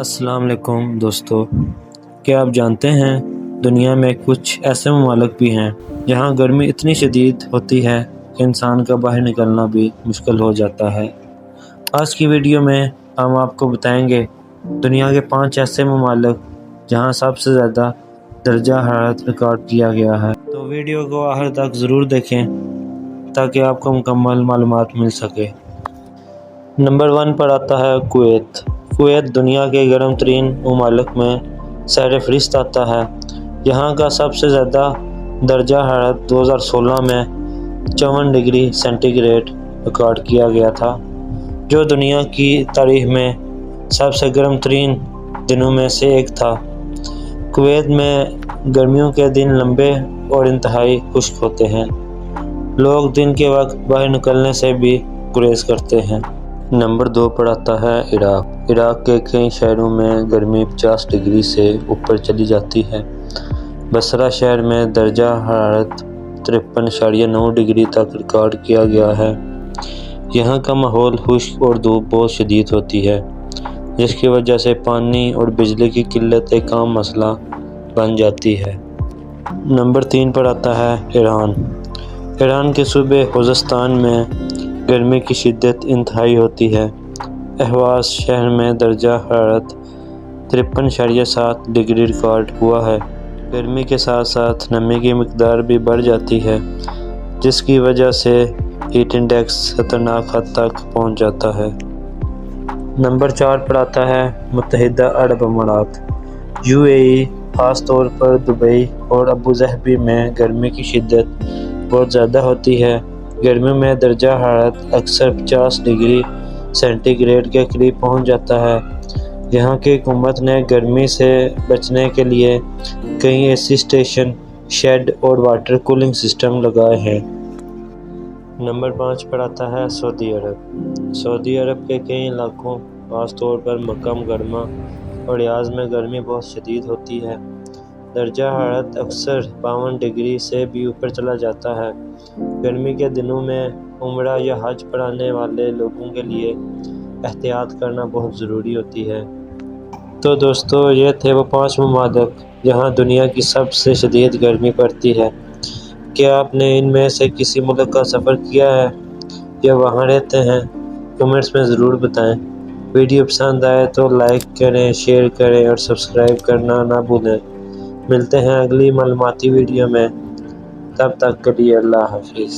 السلام علیکم دوستو، کیا آپ جانتے ہیں دنیا میں کچھ ایسے ممالک بھی ہیں جہاں گرمی اتنی شدید ہوتی ہے کہ انسان کا باہر نکلنا بھی مشکل ہو جاتا ہے۔ آج کی ویڈیو میں ہم آپ کو بتائیں گے دنیا کے 5 ایسے ممالک جہاں سب سے زیادہ درجہ حرارت ریکارڈ کیا گیا ہے۔ تو ویڈیو کو آخر تک ضرور دیکھیں تاکہ آپ کو مکمل معلومات مل سکے۔ نمبر 1 پر آتا ہے کویت۔ کویت دنیا کے گرم ترین ممالک میں سر فہرست آتا ہے۔ یہاں کا سب سے زیادہ درجہ حرارت 2016 میں 54 ڈگری سینٹی گریڈ ریکارڈ کیا گیا تھا، جو دنیا کی تاریخ میں سب سے گرم ترین دنوں میں سے ایک تھا۔ کویت میں گرمیوں کے دن لمبے اور انتہائی خشک ہوتے ہیں۔ لوگ دن کے وقت باہر نکلنے سے بھی گریز کرتے ہیں۔ نمبر 2 پر آتا ہے عراق۔ عراق کے کئی شہروں میں گرمی 50 ڈگری سے اوپر چلی جاتی ہے۔ بصرہ شہر میں درجہ حرارت 53.9 ڈگری تک ریکارڈ کیا گیا ہے۔ یہاں کا ماحول خشک اور دھوپ بہت شدید ہوتی ہے، جس کی وجہ سے پانی اور بجلی کی قلت ایک عام مسئلہ بن جاتی ہے۔ نمبر 3 پر آتا ہے ایران۔ ایران کے صوبے خوزستان میں گرمی کی شدت انتہائی ہوتی ہے۔ اہواز شہر میں درجہ حرارت 53.7 ڈگری ریکارڈ ہوا ہے۔ گرمی کے ساتھ ساتھ نمی کی مقدار بھی بڑھ جاتی ہے، جس کی وجہ سے ہیٹ انڈیکس خطرناک حد تک پہنچ جاتا ہے۔ نمبر 4 پر آتا ہے متحدہ عرب امارات۔ UAE، خاص طور پر دبئی اور ابوظہبی میں گرمی کی شدت بہت زیادہ ہوتی ہے۔ گرمیوں میں درجہ حرارت اکثر 50 ڈگری سینٹی گریڈ کے قریب پہنچ جاتا ہے۔ یہاں کی حکومت نے گرمی سے بچنے کے لیے کئی AC اسٹیشن، شیڈ اور واٹر کولنگ سسٹم لگائے ہیں۔ نمبر 5 پر آتا ہے سعودی عرب۔ سعودی عرب کے کئی علاقوں، خاص طور پر مکہ مکرمہ اور ریاض میں گرمی بہت شدید ہوتی ہے۔ درجہ حرارت اکثر 52 ڈگری سے بھی اوپر چلا جاتا ہے۔ گرمی کے دنوں میں عمرہ یا حج پر آنے والے لوگوں کے لیے احتیاط کرنا بہت ضروری ہوتی ہے۔ تو دوستو، یہ تھے وہ 5 ممالک جہاں دنیا کی سب سے شدید گرمی پڑتی ہے۔ کیا آپ نے ان میں سے کسی ملک کا سفر کیا ہے یا وہاں رہتے ہیں؟ کمنٹس میں ضرور بتائیں۔ ویڈیو پسند آئے تو لائک کریں، شیئر کریں اور سبسکرائب کرنا نہ بھولیں۔ ملتے ہیں اگلی معلوماتی ویڈیو میں، تب تک کے لیے اللہ حافظ۔